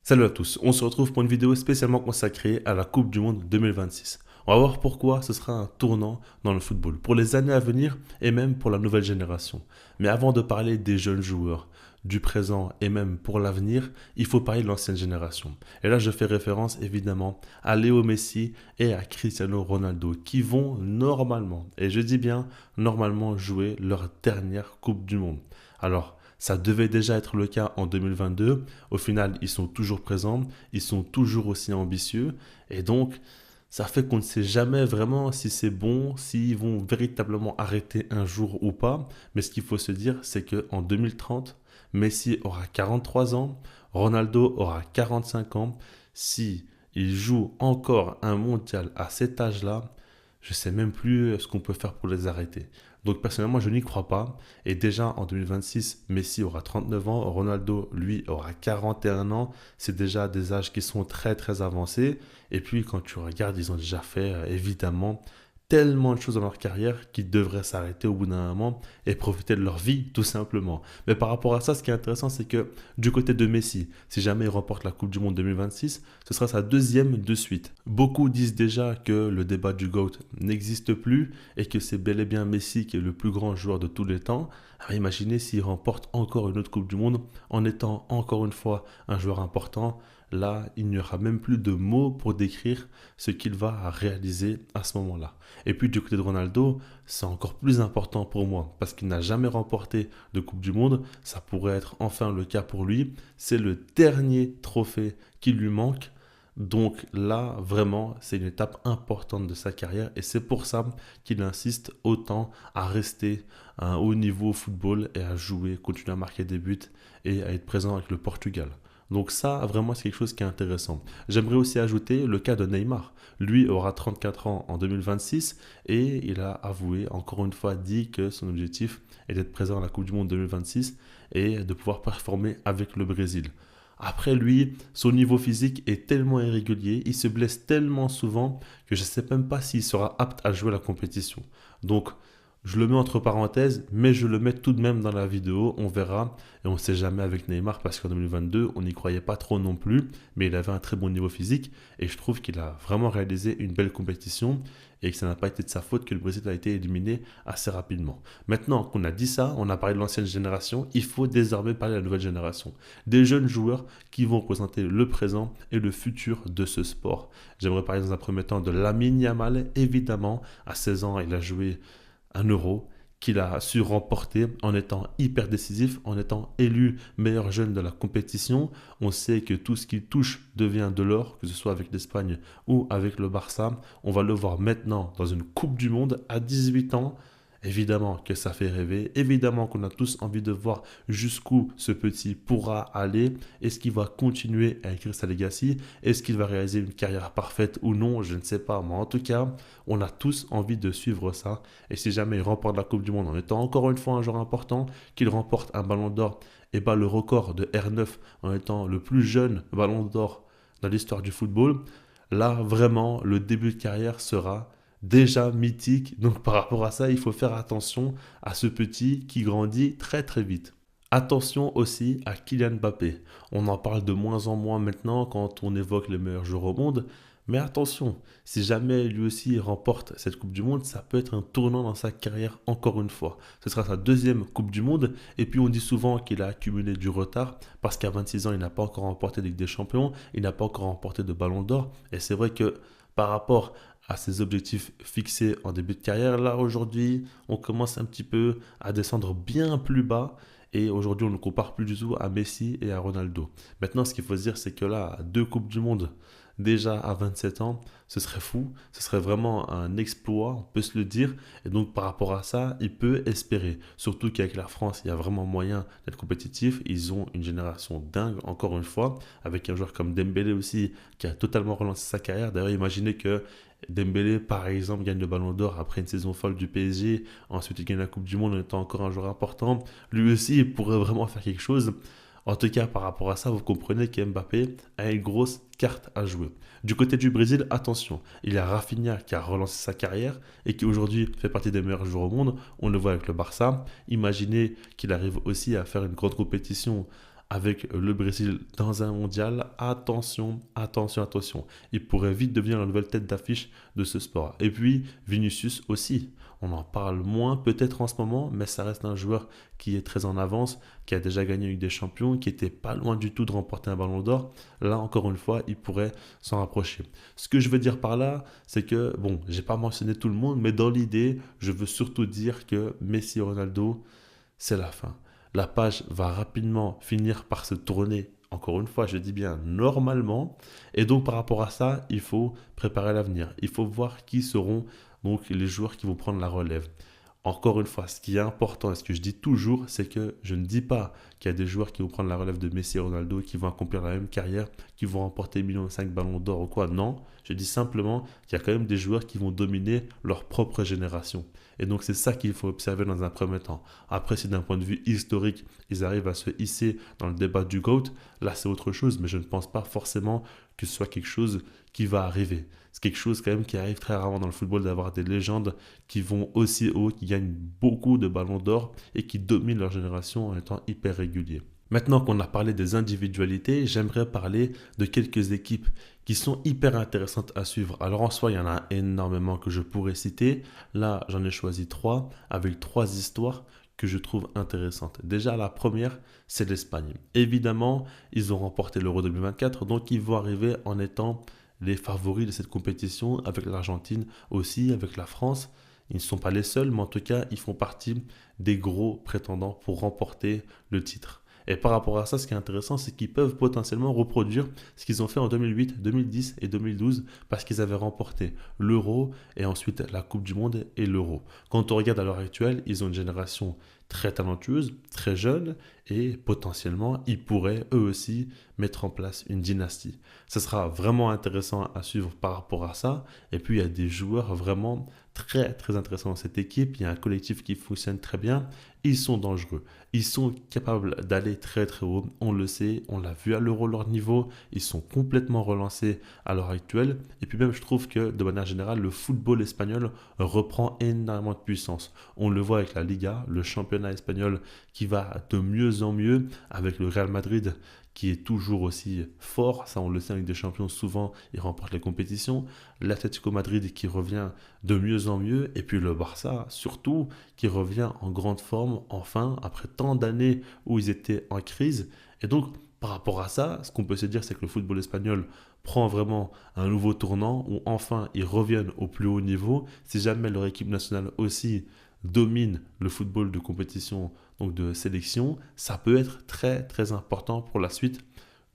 Salut à tous, on se retrouve pour une vidéo spécialement consacrée à la Coupe du Monde 2026. On va voir pourquoi ce sera un tournant dans le football, pour les années à venir et même pour la nouvelle génération. Mais avant de parler des jeunes joueurs, du présent et même pour l'avenir, il faut parler de l'ancienne génération. Et là, je fais référence évidemment à Léo Messi et à Cristiano Ronaldo qui vont normalement, et je dis bien normalement, jouer leur dernière Coupe du Monde. Alors, ça devait déjà être le cas en 2022. Au final, ils sont toujours présents, ils sont toujours aussi ambitieux. Et donc, ça fait qu'on ne sait jamais vraiment si c'est bon, s'ils vont véritablement arrêter un jour ou pas. Mais ce qu'il faut se dire, c'est qu'en 2030, Messi aura 43 ans, Ronaldo aura 45 ans. Si il joue encore un mondial à cet âge-là, je ne sais même plus ce qu'on peut faire pour les arrêter. Donc personnellement, je n'y crois pas. Et déjà en 2026, Messi aura 39 ans, Ronaldo, lui, aura 41 ans. C'est déjà des âges qui sont très très avancés. Et puis quand tu regardes, ils ont déjà fait évidemment tellement de choses dans leur carrière qu'ils devraient s'arrêter au bout d'un moment et profiter de leur vie tout simplement. Mais par rapport à ça, ce qui est intéressant, c'est que du côté de Messi, si jamais il remporte la Coupe du Monde 2026, ce sera sa deuxième de suite. Beaucoup disent déjà que le débat du GOAT n'existe plus et que c'est bel et bien Messi qui est le plus grand joueur de tous les temps. Alors imaginez s'il remporte encore une autre Coupe du Monde en étant encore une fois un joueur important. Là, il n'y aura même plus de mots pour décrire ce qu'il va réaliser à ce moment-là. Et puis du côté de Ronaldo, c'est encore plus important pour moi parce qu'il n'a jamais remporté de Coupe du Monde. Ça pourrait être enfin le cas pour lui. C'est le dernier trophée qui lui manque. Donc là, vraiment, c'est une étape importante de sa carrière et c'est pour ça qu'il insiste autant à rester à un haut niveau au football et à jouer, continuer à marquer des buts et à être présent avec le Portugal. Donc ça, vraiment, c'est quelque chose qui est intéressant. J'aimerais aussi ajouter le cas de Neymar. Lui aura 34 ans en 2026 et il a avoué, encore une fois, dit que son objectif est d'être présent à la Coupe du Monde 2026 et de pouvoir performer avec le Brésil. Après lui, son niveau physique est tellement irrégulier, il se blesse tellement souvent que je ne sais même pas s'il sera apte à jouer la compétition. Donc, je le mets entre parenthèses, mais je le mets tout de même dans la vidéo, on verra. Et on ne sait jamais avec Neymar parce qu'en 2022, on n'y croyait pas trop non plus, mais il avait un très bon niveau physique et je trouve qu'il a vraiment réalisé une belle compétition et que ça n'a pas été de sa faute que le Brésil a été éliminé assez rapidement. Maintenant qu'on a dit ça, on a parlé de l'ancienne génération, il faut désormais parler de la nouvelle génération. Des jeunes joueurs qui vont représenter le présent et le futur de ce sport. J'aimerais parler dans un premier temps de Lamine Yamal, évidemment. À 16 ans, il a joué un euro qu'il a su remporter en étant hyper décisif, en étant élu meilleur jeune de la compétition. On sait que tout ce qu'il touche devient de l'or, que ce soit avec l'Espagne ou avec le Barça. On va le voir maintenant dans une Coupe du Monde à 18 ans. Évidemment que ça fait rêver, évidemment qu'on a tous envie de voir jusqu'où ce petit pourra aller. Est-ce qu'il va continuer à écrire sa legacy? Est-ce qu'il va réaliser une carrière parfaite ou non? Je ne sais pas. Mais en tout cas, on a tous envie de suivre ça. Et si jamais il remporte la Coupe du Monde en étant encore une fois un joueur important, qu'il remporte un ballon d'or et bat le record de R9 en étant le plus jeune ballon d'or dans l'histoire du football, là vraiment le début de carrière sera déjà mythique. Donc par rapport à ça, il faut faire attention à ce petit qui grandit très très vite. Attention aussi à Kylian Mbappé. On en parle de moins en moins maintenant quand on évoque les meilleurs joueurs au monde. Mais attention, si jamais lui aussi remporte cette Coupe du Monde, ça peut être un tournant dans sa carrière encore une fois. Ce sera sa deuxième Coupe du Monde. Et puis on dit souvent qu'il a accumulé du retard parce qu'à 26 ans, il n'a pas encore remporté de Ligue des Champions, il n'a pas encore remporté de Ballon d'Or. Et c'est vrai que par rapport à ses objectifs fixés en début de carrière, là aujourd'hui, on commence un petit peu à descendre bien plus bas. Et aujourd'hui, on ne compare plus du tout à Messi et à Ronaldo. Maintenant, ce qu'il faut se dire, c'est que là, deux Coupes du Monde, déjà à 27 ans, ce serait fou. Ce serait vraiment un exploit, on peut se le dire. Et donc, par rapport à ça, il peut espérer. Surtout qu'avec la France, il y a vraiment moyen d'être compétitif. Ils ont une génération dingue, encore une fois, avec un joueur comme Dembélé aussi, qui a totalement relancé sa carrière. D'ailleurs, imaginez que Dembélé, par exemple, gagne le Ballon d'Or après une saison folle du PSG. Ensuite, il gagne la Coupe du Monde en étant encore un joueur important. Lui aussi, il pourrait vraiment faire quelque chose. En tout cas, par rapport à ça, vous comprenez que Mbappé a une grosse carte à jouer. Du côté du Brésil, attention, il y a Rafinha qui a relancé sa carrière et qui aujourd'hui fait partie des meilleurs joueurs au monde. On le voit avec le Barça. Imaginez qu'il arrive aussi à faire une grande compétition avec le Brésil dans un mondial, attention, attention, attention. Il pourrait vite devenir la nouvelle tête d'affiche de ce sport. Et puis, Vinicius aussi. On en parle moins peut-être en ce moment, mais ça reste un joueur qui est très en avance, qui a déjà gagné avec des champions, qui était pas loin du tout de remporter un ballon d'or. Là, encore une fois, il pourrait s'en rapprocher. Ce que je veux dire par là, c'est que, bon, j'ai pas mentionné tout le monde, mais dans l'idée, je veux surtout dire que Messi et Ronaldo, c'est la fin. La page va rapidement finir par se tourner. Encore une fois, je dis bien normalement. Et donc, par rapport à ça, il faut préparer l'avenir. Il faut voir qui seront donc les joueurs qui vont prendre la relève. Encore une fois, ce qui est important et ce que je dis toujours, c'est que je ne dis pas qu'il y a des joueurs qui vont prendre la relève de Messi et Ronaldo, qui vont accomplir la même carrière, qui vont remporter 1,5 million ballons d'or ou quoi. Non, je dis simplement qu'il y a quand même des joueurs qui vont dominer leur propre génération. Et donc c'est ça qu'il faut observer dans un premier temps. Après, si d'un point de vue historique, ils arrivent à se hisser dans le débat du GOAT, là c'est autre chose, mais je ne pense pas forcément que ce soit quelque chose qui va arriver. C'est quelque chose quand même qui arrive très rarement dans le football d'avoir des légendes qui vont aussi haut, qui gagnent beaucoup de ballons d'or et qui dominent leur génération en étant hyper réguliers. Maintenant qu'on a parlé des individualités, j'aimerais parler de quelques équipes qui sont hyper intéressantes à suivre. Alors en soi, il y en a énormément que je pourrais citer. Là, j'en ai choisi trois avec trois histoires que je trouve intéressantes. Déjà, la première, c'est l'Espagne. Évidemment, ils ont remporté l'Euro 2024, donc ils vont arriver en étant les favoris de cette compétition, avec l'Argentine aussi, avec la France. Ils ne sont pas les seuls, mais en tout cas, ils font partie des gros prétendants pour remporter le titre. Et par rapport à ça, ce qui est intéressant, c'est qu'ils peuvent potentiellement reproduire ce qu'ils ont fait en 2008, 2010 et 2012 parce qu'ils avaient remporté l'Euro et ensuite la Coupe du Monde et l'Euro. Quand on regarde à l'heure actuelle, ils ont une génération très talentueuse, très jeune et potentiellement, ils pourraient eux aussi mettre en place une dynastie. Ce sera vraiment intéressant à suivre par rapport à ça. Et puis, il y a des joueurs vraiment très, très intéressants dans cette équipe. Il y a un collectif qui fonctionne très bien. Ils sont dangereux. Ils sont capables d'aller très, très haut. On le sait, on l'a vu à l'Euro, leur niveau. Ils sont complètement relancés à l'heure actuelle. Et puis même, je trouve que de manière générale, le football espagnol reprend énormément de puissance. On le voit avec la Liga, le championnat espagnol qui va de mieux en mieux avec le Real Madrid qui est toujours aussi fort, ça on le sait avec des champions, souvent ils remportent les compétitions, l'Atlético Madrid qui revient de mieux en mieux, et puis le Barça surtout qui revient en grande forme enfin après tant d'années où ils étaient en crise. Et donc par rapport à ça, ce qu'on peut se dire c'est que le football espagnol prend vraiment un nouveau tournant où enfin ils reviennent au plus haut niveau. Si jamais leur équipe nationale aussi domine le football de compétition, donc de sélection, ça peut être très très important pour la suite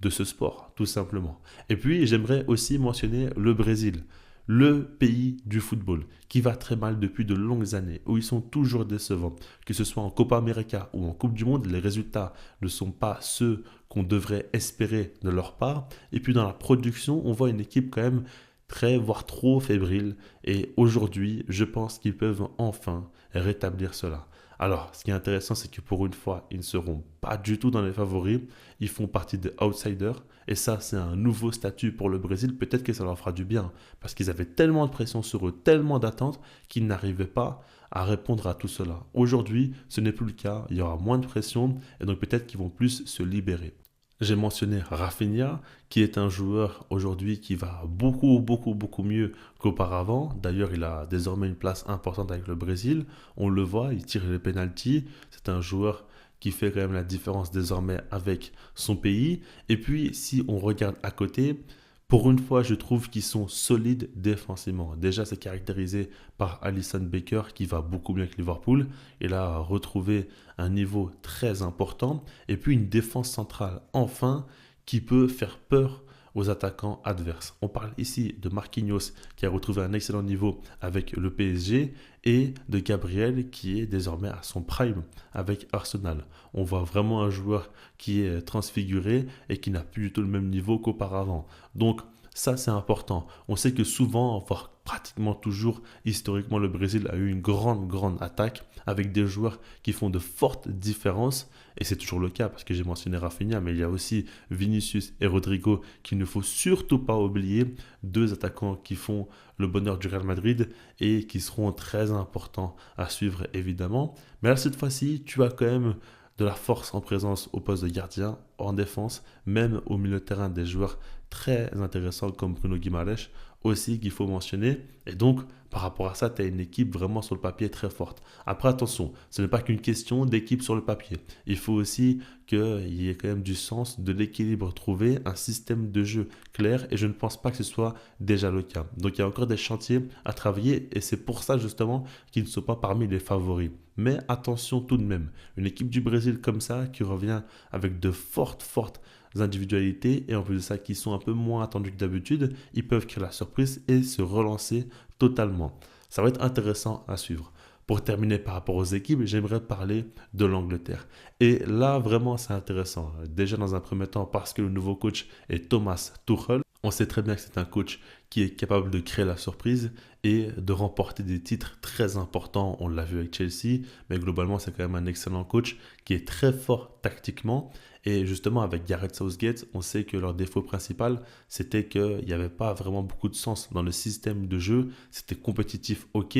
de ce sport, tout simplement. Et puis j'aimerais aussi mentionner le Brésil, le pays du football, qui va très mal depuis de longues années, où ils sont toujours décevants. Que ce soit en Copa América ou en Coupe du Monde, les résultats ne sont pas ceux qu'on devrait espérer de leur part. Et puis dans la production, on voit une équipe quand même très, voire trop fébrile. Et aujourd'hui, je pense qu'ils peuvent enfin rétablir cela. Alors, ce qui est intéressant, c'est que pour une fois, ils ne seront pas du tout dans les favoris. Ils font partie des outsiders. Et ça, c'est un nouveau statut pour le Brésil. Peut-être que ça leur fera du bien. Parce qu'ils avaient tellement de pression sur eux, tellement d'attentes, qu'ils n'arrivaient pas à répondre à tout cela. Aujourd'hui, ce n'est plus le cas. Il y aura moins de pression. Et donc peut-être qu'ils vont plus se libérer. J'ai mentionné Rafinha, qui est un joueur aujourd'hui qui va beaucoup, beaucoup, beaucoup mieux qu'auparavant. D'ailleurs, il a désormais une place importante avec le Brésil. On le voit, il tire les pénaltys. C'est un joueur qui fait quand même la différence désormais avec son pays. Et puis, si on regarde à côté, pour une fois, je trouve qu'ils sont solides défensivement. Déjà, c'est caractérisé par Alisson Becker qui va beaucoup mieux avec Liverpool. Il a retrouvé un niveau très important. Et puis une défense centrale, enfin, qui peut faire peur aux attaquants adverses. On parle ici de Marquinhos qui a retrouvé un excellent niveau avec le PSG et de Gabriel qui est désormais à son prime avec Arsenal. On voit vraiment un joueur qui est transfiguré et qui n'a plus du tout le même niveau qu'auparavant. Donc ça c'est important. On sait que souvent, voire pratiquement toujours, historiquement, le Brésil a eu une grande attaque avec des joueurs qui font de fortes différences. Et c'est toujours le cas parce que j'ai mentionné Rafinha, mais il y a aussi Vinicius et Rodrigo qu'il ne faut surtout pas oublier. Deux attaquants qui font le bonheur du Real Madrid et qui seront très importants à suivre évidemment. Mais là, cette fois-ci, tu as quand même de la force en présence au poste de gardien, en défense, même au milieu de terrain des joueurs très intéressants comme Bruno Guimaraes aussi qu'il faut mentionner. Et donc, par rapport à ça, tu as une équipe vraiment sur le papier très forte. Après, attention, ce n'est pas qu'une question d'équipe sur le papier. Il faut aussi qu'il y ait quand même du sens, de l'équilibre trouvé, un système de jeu clair. Et je ne pense pas que ce soit déjà le cas. Donc, il y a encore des chantiers à travailler. Et c'est pour ça, justement, qu'ils ne sont pas parmi les favoris. Mais attention tout de même, une équipe du Brésil comme ça, qui revient avec de fortes individualités, et en plus de ça, qui sont un peu moins attendues que d'habitude, ils peuvent créer la surprise et se relancer totalement. Ça va être intéressant à suivre. Pour terminer par rapport aux équipes, j'aimerais parler de l'Angleterre. Et là, vraiment, c'est intéressant. Déjà, dans un premier temps, parce que le nouveau coach est Thomas Tuchel. On sait très bien que c'est un coach qui est capable de créer la surprise et de remporter des titres très importants. On l'a vu avec Chelsea, mais globalement, c'est quand même un excellent coach qui est très fort tactiquement. Et justement, avec Gareth Southgate, on sait que leur défaut principal, c'était qu'il n'y avait pas vraiment beaucoup de sens dans le système de jeu. C'était compétitif, ok,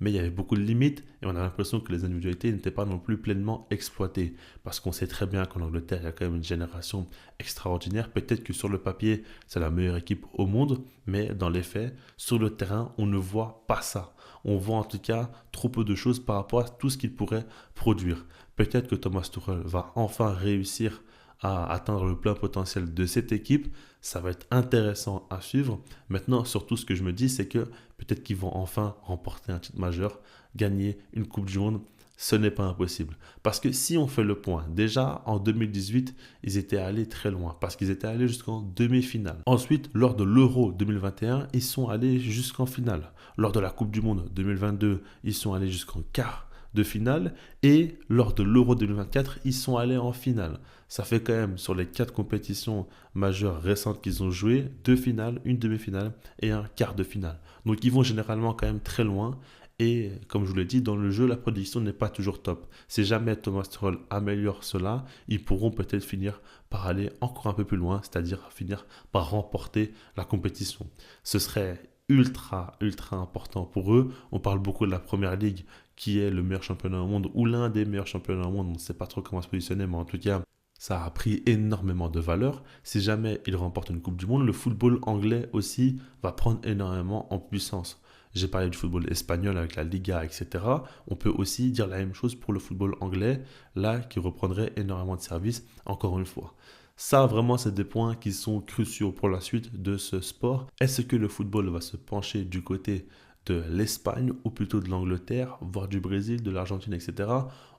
mais il y avait beaucoup de limites et on a l'impression que les individualités n'étaient pas non plus pleinement exploitées. Parce qu'on sait très bien qu'en Angleterre, il y a quand même une génération extraordinaire. Peut-être que sur le papier, c'est la meilleure équipe au monde, mais dans les faits, sur le terrain, on ne voit pas ça. On voit en tout cas trop peu de choses par rapport à tout ce qu'il pourrait produire. Peut-être que Thomas Tuchel va enfin réussir à atteindre le plein potentiel de cette équipe. Ça va être intéressant à suivre. Maintenant, surtout, ce que je me dis, c'est que peut-être qu'ils vont enfin remporter un titre majeur, gagner une Coupe du Monde. Ce n'est pas impossible. Parce que si on fait le point, déjà en 2018, ils étaient allés très loin. Parce qu'ils étaient allés jusqu'en demi-finale. Ensuite, lors de l'Euro 2021, ils sont allés jusqu'en finale. Lors de la Coupe du Monde 2022, ils sont allés jusqu'en quart de finale. Et lors de l'Euro 2024, ils sont allés en finale. Ça fait quand même, sur les 4 compétitions majeures récentes qu'ils ont jouées, 2 finales, une demi-finale et un quart de finale. Donc ils vont généralement quand même très loin. Et comme je vous l'ai dit, dans le jeu, la production n'est pas toujours top. Si jamais Thomas Tuchel améliore cela, ils pourront peut-être finir par aller encore un peu plus loin, c'est-à-dire finir par remporter la compétition. Ce serait ultra important pour eux. On parle beaucoup de la Première Ligue, qui est le meilleur championnat au monde, ou l'un des meilleurs championnats au monde. On ne sait pas trop comment se positionner, mais en tout cas, ça a pris énormément de valeur. Si jamais ils remportent une Coupe du Monde, le football anglais aussi va prendre énormément en puissance. J'ai parlé du football espagnol avec la Liga, etc. On peut aussi dire la même chose pour le football anglais, là, qui reprendrait énormément de services, encore une fois. Ça, vraiment, c'est des points qui sont cruciaux pour la suite de ce sport. Est-ce que le football va se pencher du côté de l'Espagne ou plutôt de l'Angleterre, voire du Brésil, de l'Argentine, etc.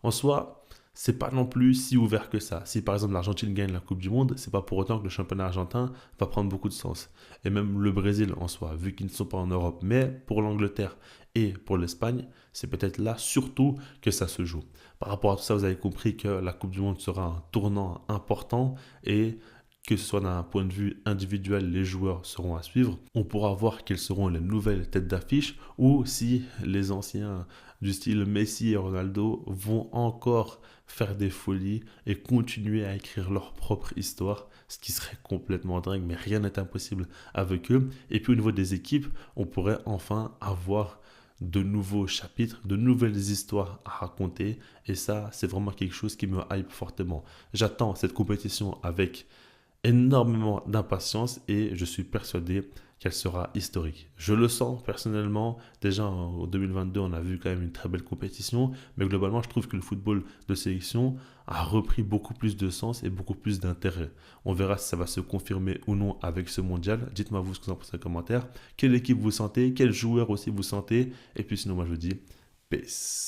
En soi, c'est pas non plus si ouvert que ça. Si par exemple l'Argentine gagne la Coupe du Monde, c'est pas pour autant que le championnat argentin va prendre beaucoup de sens. Et même le Brésil en soi, vu qu'ils ne sont pas en Europe. Mais pour l'Angleterre et pour l'Espagne, c'est peut-être là surtout que ça se joue. Par rapport à tout ça, vous avez compris que la Coupe du Monde sera un tournant important et que ce soit d'un point de vue individuel, les joueurs seront à suivre. On pourra voir quelles seront les nouvelles têtes d'affiche ou si les anciens du style Messi et Ronaldo vont encore faire des folies et continuer à écrire leur propre histoire, ce qui serait complètement dingue, mais rien n'est impossible avec eux. Et puis au niveau des équipes, on pourrait enfin avoir de nouveaux chapitres, de nouvelles histoires à raconter. Et ça, c'est vraiment quelque chose qui me hype fortement. J'attends cette compétition avec énormément d'impatience et je suis persuadé qu'elle sera historique. Je le sens personnellement. Déjà en 2022, on a vu quand même une très belle compétition, mais globalement, je trouve que le football de sélection a repris beaucoup plus de sens et beaucoup plus d'intérêt. On verra si ça va se confirmer ou non avec ce mondial. Dites-moi vous ce que vous en pensez en commentaire. Quelle équipe vous sentez, quel joueur aussi vous sentez, et puis sinon moi je vous dis peace.